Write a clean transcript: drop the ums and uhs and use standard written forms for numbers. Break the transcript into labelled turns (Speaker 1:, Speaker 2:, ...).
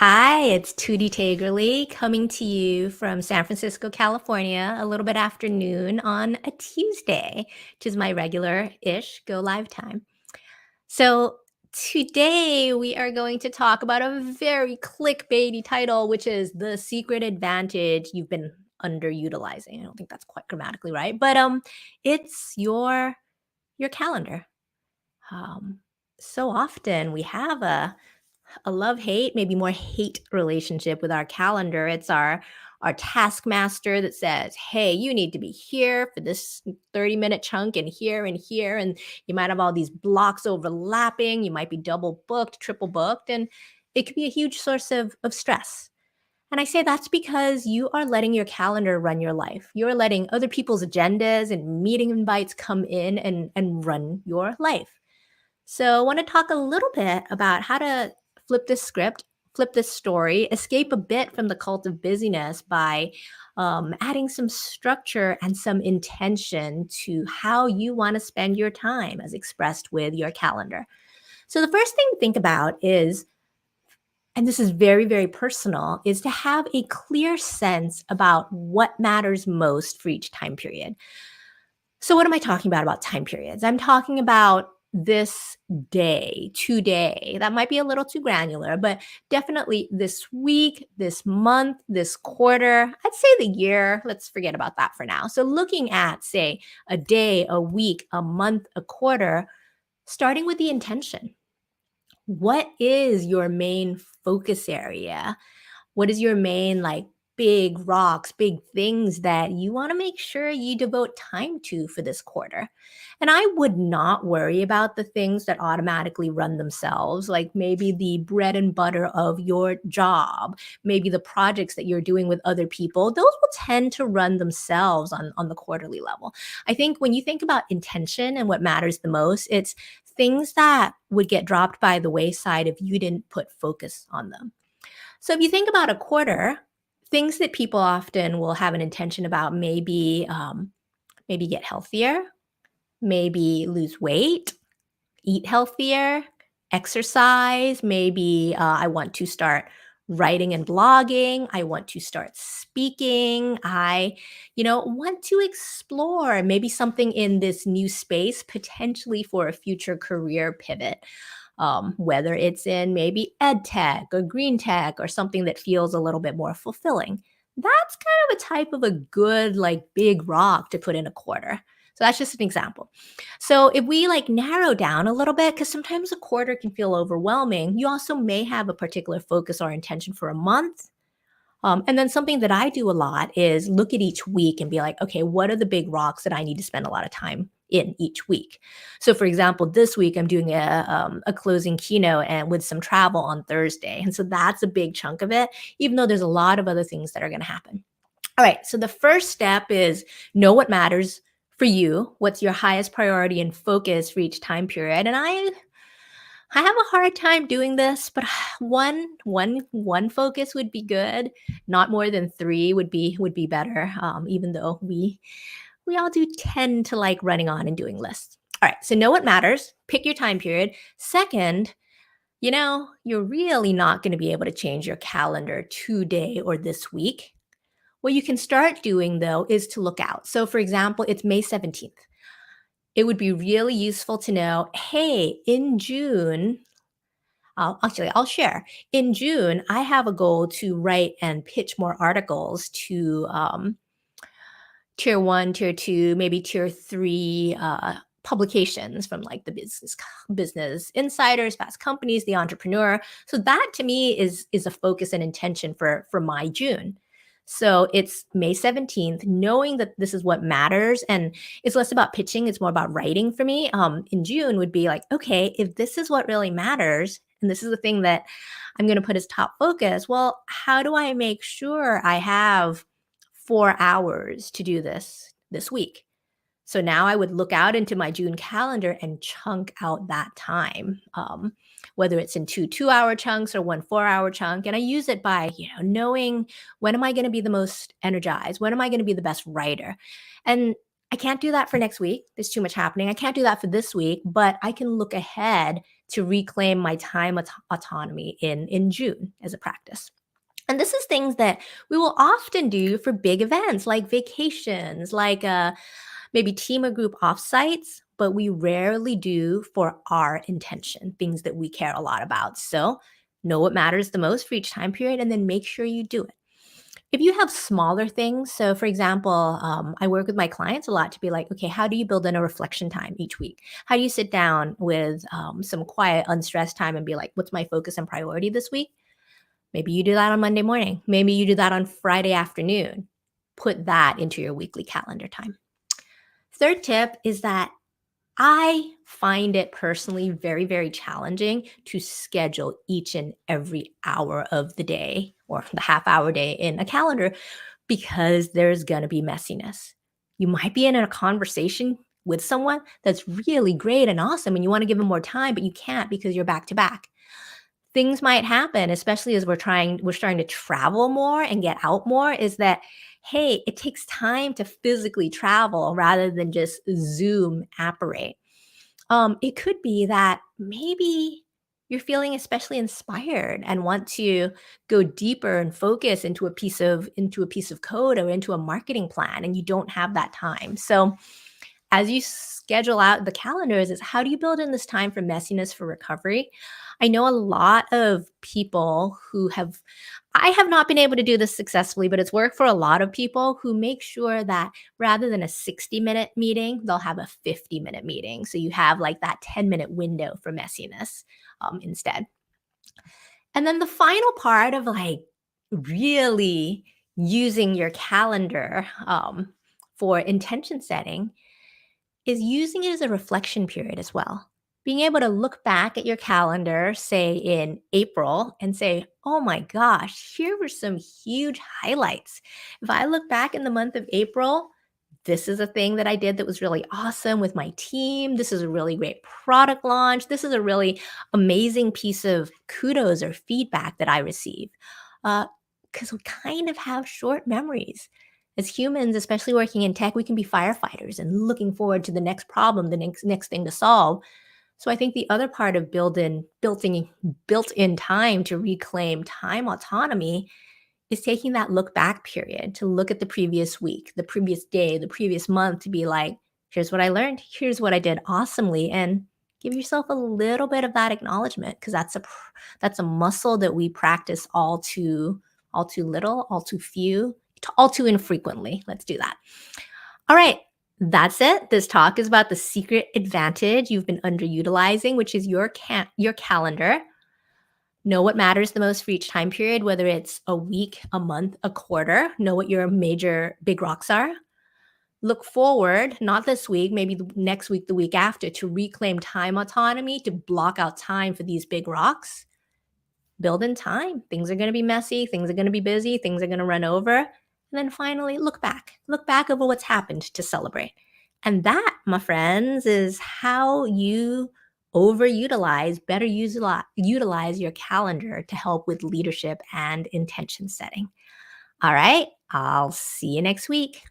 Speaker 1: Hi, it's Tootie Tagerly coming to you from San Francisco, California, a little bit after noon on a Tuesday, which is my regular-ish go live time. So today we are going to talk about a very clickbaity title, which is the secret advantage you've been underutilizing. I don't think that's quite grammatically right, but it's your calendar. Um, so often we have a love-hate, maybe more hate relationship with our calendar. It's our taskmaster that says, "Hey, you need to be here for this 30-minute chunk and here and here." And you might have all these blocks overlapping. You might be double booked, triple booked, and it could be a huge source of stress. And I say that's because you are letting your calendar run your life. You're letting other people's agendas and meeting invites come in and run your life. So, I want to talk a little bit about how to flip this script, flip this story, escape a bit from the cult of busyness by adding some structure and some intention to how you want to spend your time as expressed with your calendar. So, the first thing to think about is, and this is very, very personal, is to have a clear sense about what matters most for each time period. So what am I talking about time periods? I'm talking about this day, today. That might be a little too granular, but definitely this week, this month, this quarter. I'd say the year. Let's forget about that for now. So looking at, say, a day, a week, a month, a quarter, starting with the intention. What is your main focus area? What is your main, like, big rocks, big things that you wanna make sure you devote time to for this quarter? And I would not worry about the things that automatically run themselves, like maybe the bread and butter of your job, maybe the projects that you're doing with other people. Those will tend to run themselves on the quarterly level. I think when you think about intention and what matters the most, it's things that would get dropped by the wayside if you didn't put focus on them. So if you think about a quarter, things that people often will have an intention about maybe maybe get healthier, maybe lose weight, eat healthier, exercise. Maybe I want to start writing and blogging. I want to start speaking. I want to explore maybe something in this new space, potentially for a future career pivot. Whether it's in maybe ed tech or green tech or something that feels a little bit more fulfilling. That's kind of a type of a good, like, big rock to put in a quarter. So that's just an example. So if we like narrow down a little bit, because sometimes a quarter can feel overwhelming, you also may have a particular focus or intention for a month. And then something that I do a lot is look at each week and be like, okay, what are the big rocks that I need to spend a lot of time in each week? So, for example, this week I'm doing a closing keynote and with some travel on Thursday, and so that's a big chunk of it. Even though there's a lot of other things that are going to happen. All right. So the first step is know what matters for you. What's your highest priority and focus for each time period? And I have a hard time doing this, but one focus would be good. Not more than three would be better. Even though we all do tend to like running on and doing lists. All right, so know what matters. Pick your time period. Second, you're really not going to be able to change your calendar today or this week. What you can start doing though is to look out. So, for example, it's May 17th. It would be really useful to know, hey, in June, I'll share. In June, I have a goal to write and pitch more articles to tier one, tier two, maybe tier three publications from like the business insiders, fast companies, the entrepreneur. So that to me is a focus and intention for my June. So it's May 17th, knowing that this is what matters. And it's less about pitching, it's more about writing for me. In June would be like, okay, if this is what really matters, and this is the thing that I'm going to put as top focus, well, how do I make sure I have 4 hours to do this week? So now I would look out into my June calendar and chunk out that time, whether it's in two 2-hour chunks or one 4-hour chunk. And I use it by, knowing when am I going to be the most energized? When am I going to be the best writer? And I can't do that for next week. There's too much happening. I can't do that for this week, but I can look ahead to reclaim my time autonomy in June as a practice. And this is things that we will often do for big events like vacations, like maybe team or group offsites, but we rarely do for our intention, things that we care a lot about. So know what matters the most for each time period and then make sure you do it. If you have smaller things, so for example, I work with my clients a lot to be like, okay, how do you build in a reflection time each week? How do you sit down with some quiet, unstressed time and be like, what's my focus and priority this week? Maybe you do that on Monday morning. Maybe you do that on Friday afternoon. Put that into your weekly calendar time. Third tip is that I find it personally very, very challenging to schedule each and every hour of the day or the half hour day in a calendar because there's going to be messiness. You might be in a conversation with someone that's really great and awesome and you want to give them more time, but you can't because you're back to back. Things might happen, especially as we're starting to travel more and get out more, is that, hey, it takes time to physically travel rather than just Zoom apparate. It could be that maybe you're feeling especially inspired and want to go deeper and focus into a piece of code or into a marketing plan, and you don't have that time. So as you schedule out the calendars is how do you build in this time for messiness for recovery? I know a lot of people who have I have not been able to do this successfully, but it's worked for a lot of people who make sure that rather than a 60-minute meeting, they'll have a 50-minute meeting. So you have like that 10-minute window for messiness instead. And then the final part of like really using your calendar for intention setting is using it as a reflection period as well. Being able to look back at your calendar, say in April, and say, oh my gosh, here were some huge highlights. If I look back in the month of April, this is a thing that I did that was really awesome with my team. This is a really great product launch. This is a really amazing piece of kudos or feedback that I received. Because we kind of have short memories. As humans, especially working in tech, we can be firefighters and looking forward to the next problem, the next thing to solve. So I think the other part of built in time to reclaim time autonomy is taking that look back period to look at the previous week, the previous day, the previous month to be like, here's what I learned, here's what I did awesomely, and give yourself a little bit of that acknowledgement because that's a muscle that we practice all too little, all too few, all too infrequently. Let's do that. All right. That's it. This talk is about the secret advantage you've been underutilizing, which is your calendar. Know what matters the most for each time period, whether it's a week, a month, a quarter. Know what your major big rocks are. Look forward, not this week, maybe the next week, the week after, to reclaim time autonomy, to block out time for these big rocks. Build in time. Things are going to be messy. Things are going to be busy. Things are going to run over. And then finally, look back. Look back over what's happened to celebrate. And that, my friends, is how you better utilize your calendar to help with leadership and intention setting. All right. I'll see you next week.